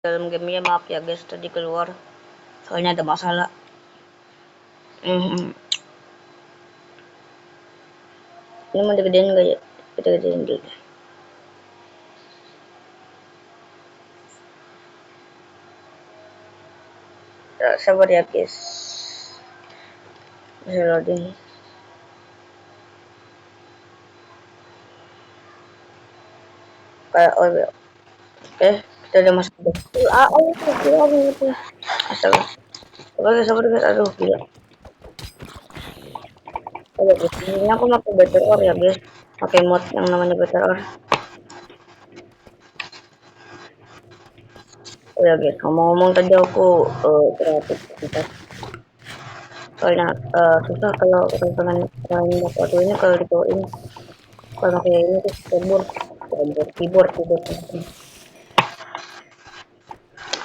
dalam gamenya, maaf ya guys tadi keluar soalnya ada masalah. Ini mau digedein gak ya? Kita gedein dulu. Ya, sabar ya guys, masih loading. Kayak kita udah masuk ke gila. Astaga, sabar guys, aduh gila. Oh ya guys, ini aku pakai Better Or ya guys, pakai mod yang namanya Better Or. Oh ya guys, ngomong-ngomong tadi aku kreatif soalnya susah kalau teman-teman dapat ini kalau dikeluarin kalau pakai ini tuh keyboard.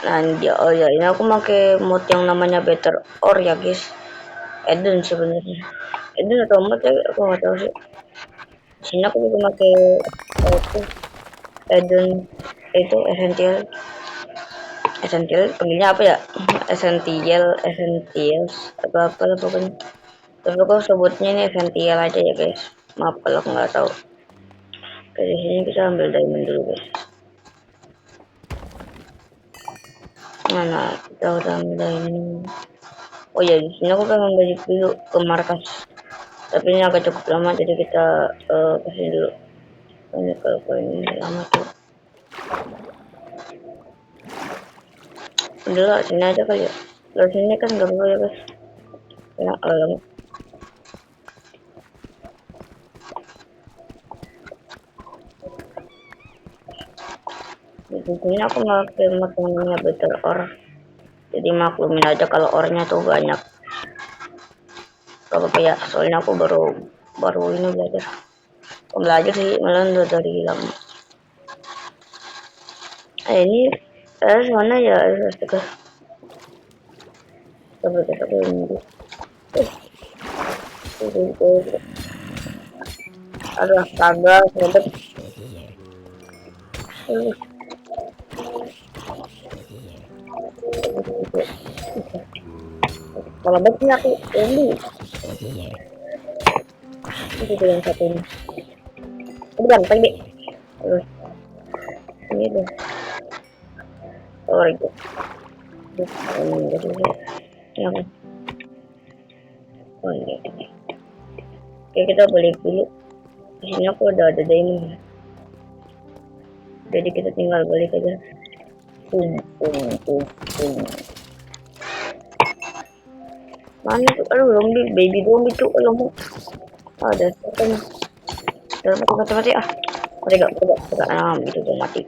Nah oh ya, ini aku pakai mod yang namanya Better Or ya guys, Eden sebenarnya, Eden atau mod ya aku nggak tahu sih. Sini aku juga pakai itu Eden, itu Essential panggilnya apa ya, Essentials apa lah pokoknya, tapi aku sebutnya ini Essential aja ya guys, maaf kalau aku nggak tahu. Dari sini kita ambil diamond dulu guys. Nah kita udah ambil diamond. Oh ya, di sini aku pengen balik dulu ke markas, tapi ini agak cukup lama jadi kita kasih dulu. Ini kalau ini lama tuh. Udah sini aja kali ya. Lalu sini kan nggak boleh ya guys. Ya lama. Di sini aku pakai mod yang namanya Better Or. Jadi maklumin aja kalau ornya tuh banyak. Gak apa-apa ya, soalnya aku baru ini belajar sih, malah udah dari lama. Ini mana ya, astaga. Coba kita ini. Aduh, astaga, ribet. Kalau betnya aku ini. Itu yang satu ini. Bukan, tadi. Terus ini deh. Oh, itu. Ya, oh, ini. Oke, kita balik dulu. Di sini aku udah ada diamond. Jadi kita tinggal balik aja. Mana tuh? Aduh, baby zombie tuh, mau. Ada setan. Mati. Udah gitu tuh mati.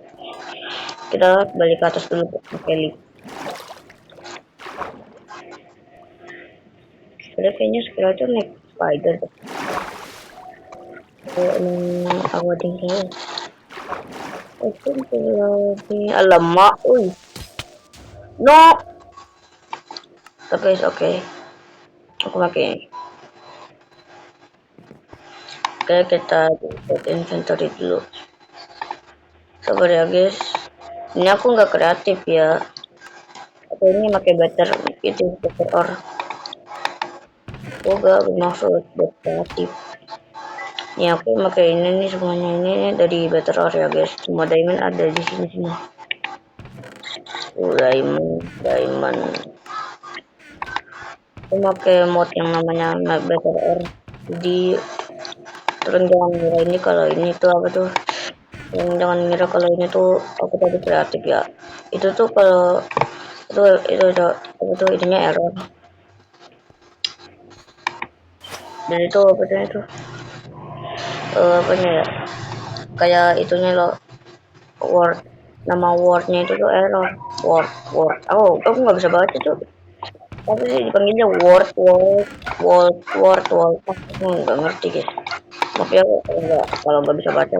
Kita balik ke atas dulu pakai lift. Udah kayaknya sekarang tuh naik spider tuh. Aku tinggal. Itu lebih alamak, no. Tapi oke. Aku pakai. Oke, kita buat inventory dulu. Sabar ya guys. Ini aku nggak kreatif ya. Aku ini pakai Better Or. Aku nggak bermaksud buat kreatif. Ini aku pakai ini nih, semuanya ini dari Better Or ya guys. Semua diamond ada di sini semua. Diamond. Aku pakai mod yang namanya Better Or. Jadi terus jangan ngira ini kalau ini tuh apa tuh, jangan ngira kalau ini tuh aku tadi kreatif ya. Itu tuh kalau itu apa tuh ininya error. Dan itu apa tuh itu apanya ya, kayak itunya loh, nama wordnya itu tuh error. Aku nggak bisa baca tuh, tapi sih dipanggilnya word. Aku nggak ngerti guys, maaf ya kalau nggak bisa baca.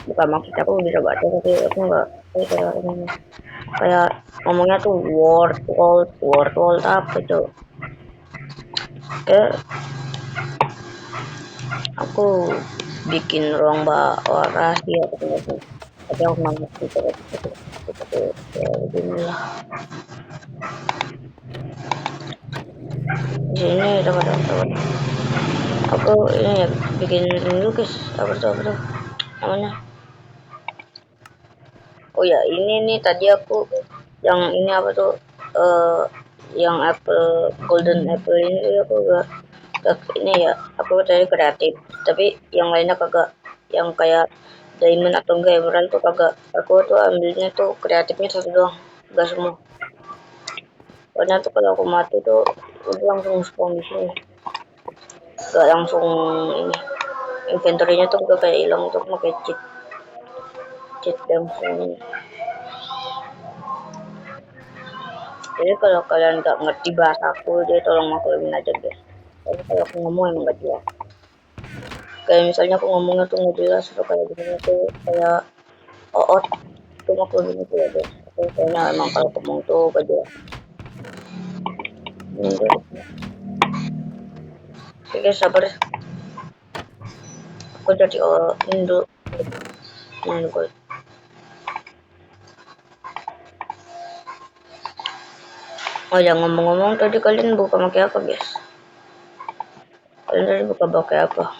Bukan maksud aku bisa baca, tapi aku nggak kayak ngomongnya tuh word apa itu. Oke, aku bikin ruang rahasia tapi aku nggak ngerti. tapi ya beginilah. Di sini dapat aku ini ya bikin lukis apa tuh namanya. Oh ya ini nih tadi aku yang ini apa tuh eh yang apple golden apple ini aku gak ini ya aku tadi kreatif tapi yang lainnya kagak, yang kayak diamond atau enggak emerald tuh kagak, aku tuh ambilnya tuh kreatifnya satu doang, enggak semua. Soalnya tuh kalau aku mati tuh udah langsung spawn di sini, gak langsung ini inventory-nya tuh udah kayak hilang tuh pakai cheat langsung ini. Jadi kalau kalian nggak ngerti bahasa aku, jadi tolong maklumin aja guys. Tapi kalau aku ngomong emang nggak jelas. Kayak misalnya aku ngomongnya tuh nggak jelas, atau kayak gini tuh kayak oot, itu maklumin itu ya guys. Tapi kayaknya emang kalau ngomong tuh gak jelas. Ini guys. Oke guys, sabar. Aku jadi ini dulu. Ini guys. Oh ya ngomong-ngomong tadi kalian buka pakai apa guys? Kalian tadi buka pakai apa?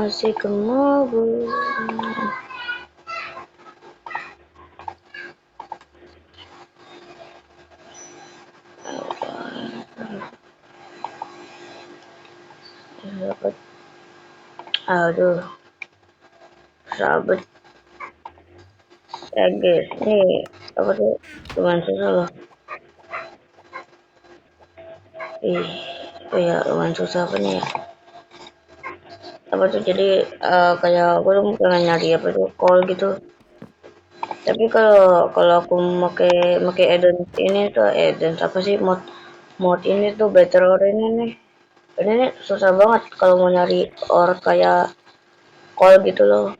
Si kemabu. Aduh, sahabat. Ya guys, ini apa tuh? Lumayan susah loh. Ih, oh ya lumayan susah apa nih ya? Apa tuh jadi kayak aku tuh pengen nyari apa tuh call gitu. Tapi kalau aku make addon ini tuh addon apa sih mod ini tuh better or ini nih. Ini nih susah banget kalau mau nyari or kayak call gitu loh.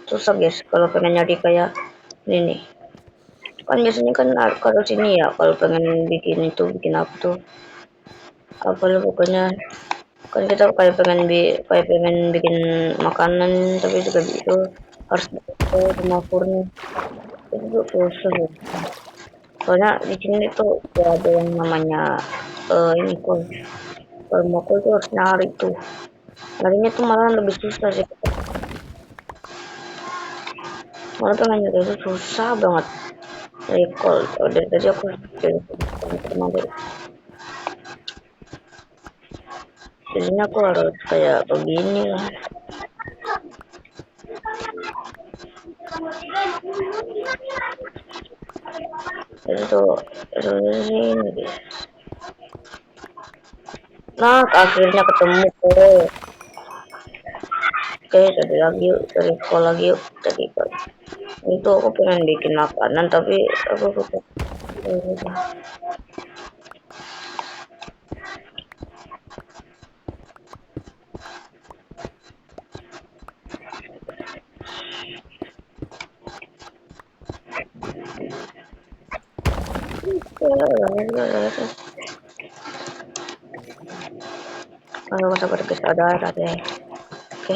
Susah guys kalau pengen nyari kayak ini nih. Kan biasanya kan kalau sini ya kalau pengen bikin itu bikin apa tuh apa lo pokoknya kan kita kayak pengen bikin makanan tapi juga itu harus itu dapurnya itu susah ya. Soalnya di sini tuh gak ada yang namanya ini kok kalau mau tuh harus nyari tuh, nyarinya tuh malah lebih susah sih, malah tuh nanya itu susah banget dari call. Dari tadi aku kemarin jadinya aku harus kayak begini lah. Itu ini guys. Nah akhirnya ketemu kok. Oke tadi lagi yuk, dari call lagi yuk tadi kan itu aku pengen bikin makanan tapi aku lupa. Kalau masa pergi sadar ada. Oke.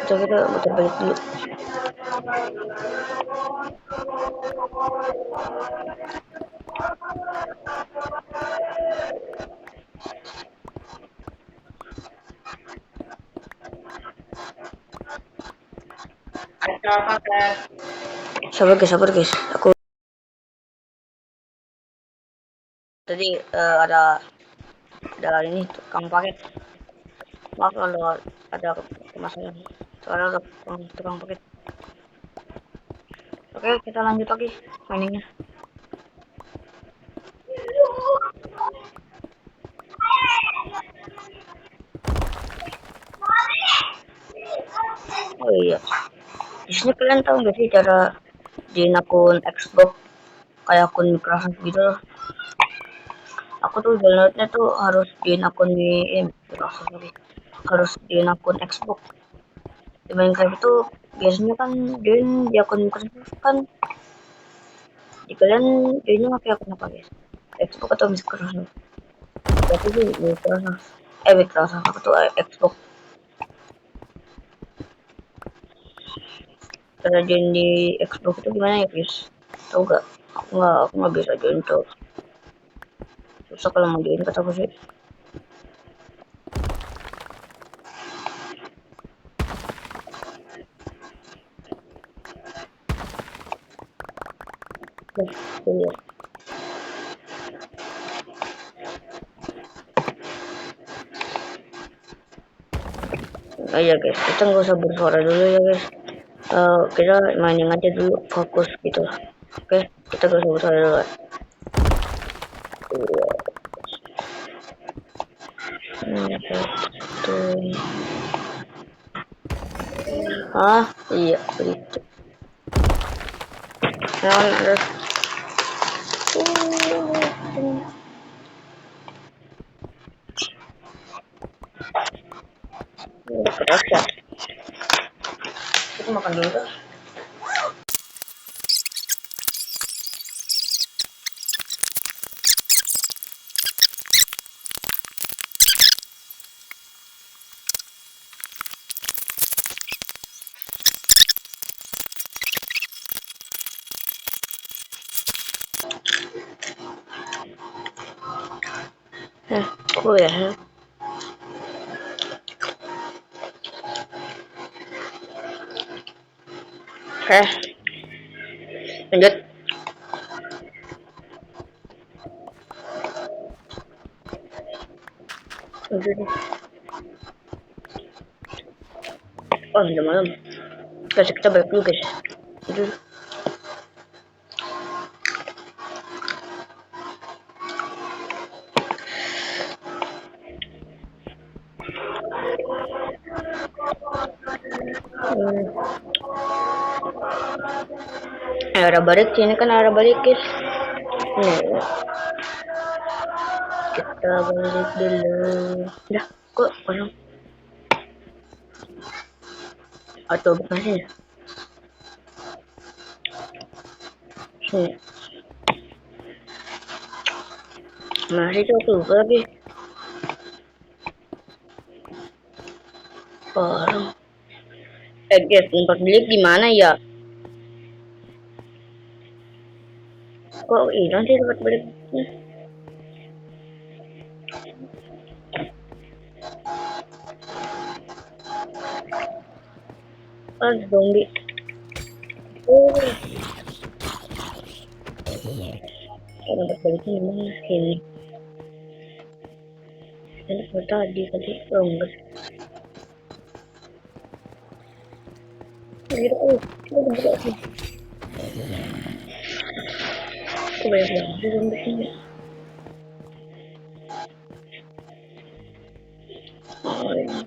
Coba kita muter balik dulu. Sabar guys. Aku tadi ada ini tukang paket. Maaf kalau ada kemasangan. Soalnya ada tukang paket. Oke, kita lanjut lagi mainnya. Oh iya, di sini kalian tahu nggak sih cara bikin akun Xbox kayak akun Microsoft gitu loh. Aku tuh downloadnya tuh harus di akun di harus di akun Xbox. Di Minecraft itu biasanya kan join di akun Microsoft kan, di kalian joinnya pakai akun apa guys? Xbox atau Microsoft? Berarti sih Microsoft. Microsoft aku tuh Xbox. Cara join di Xbox itu gimana ya guys? Tahu gak? Aku nggak bisa join tuh. Susah kalau mau join kata aku sih. Iya. Oh iya guys, kita nggak usah bersuara dulu ya guys. Kita mainin aja dulu, fokus gitu. Oke, kita nggak usah bersuara dulu. Tuh. Iya, begitu. Nah, ada keras ya. Kita makan dulu tuh. Oh ya. Oke, lanjut. Lanjut. Oh, udah malam. Guys, kita balik dulu guys. Lanjut. Arah balik sini kan arah balik guys. Nih, kita balik dulu. Dah, kok kosong? Atau bukan sini? Sini. Masih tuh aku lupa lagi. Orang. Guys, tempat beli gimana ya? Kok hilang sih tempat baliknya? Ah, zombie. Oh, tempat baliknya gimana? Sini. Ini tadi oh enggak. Gila, kita buka sih. Kok banyak banget sih zombie sini? Oh, ini.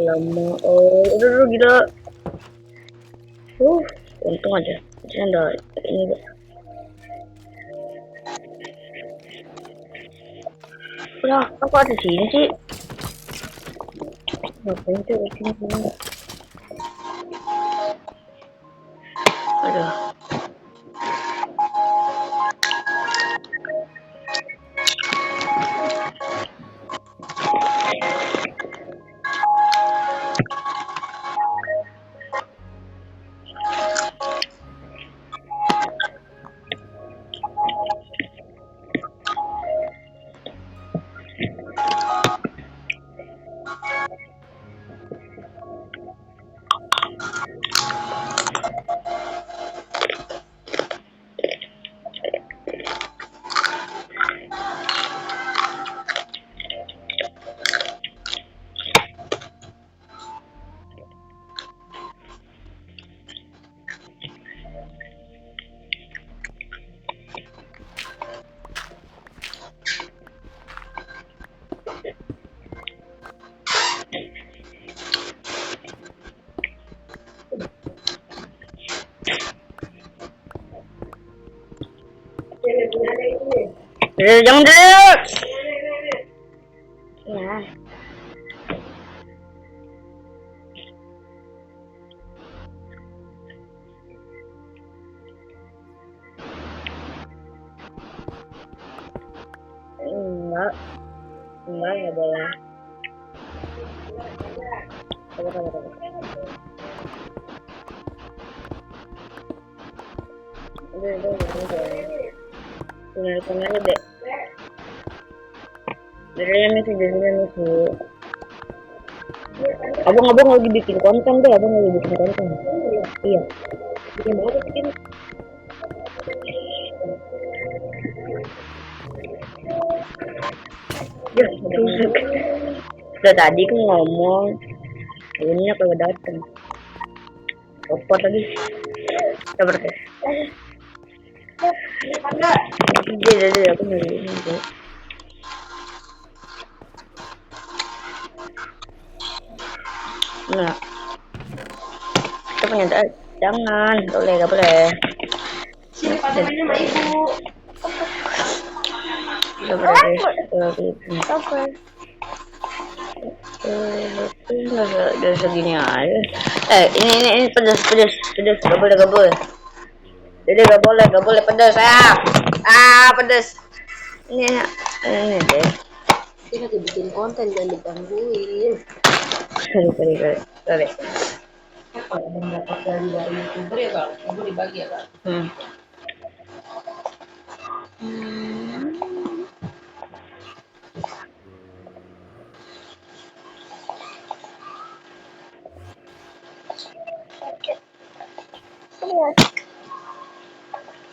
Lama. Oh, udah gila. Untung aja. Saya ada ini guys. Udah, aku ada sini sih. Ngapain tuh sini? Aduh. Jangan dulu. Ya. Enggak, enggak boleh. Sabar. Udah. Tinggalkan aja deh. Jadinya misi. Abang lagi bikin konten deh, Iya. Bikin apa bikin? Ya, udah tadi kan ngomong, ini kalau datang. Repot lagi. Sabar deh. Jadi aku nyari ini. Nah, kita punya jangan, gak boleh. Siapa namanya Ibu? Udah segini aja. Ini pedas. Gak boleh. Jadi gak boleh pedas. Pedas. Ini deh. Dia lagi bikin konten, jangan digangguin. Sorry. Kalau mendapat dari YouTuber ya Kak, kamu dibagi ya Kak.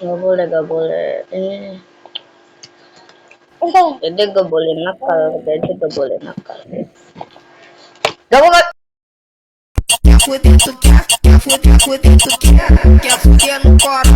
Gak boleh. Ini Dede gak boleh nakal. Gak boleh. Quer fuder, tu quer fuder no coro.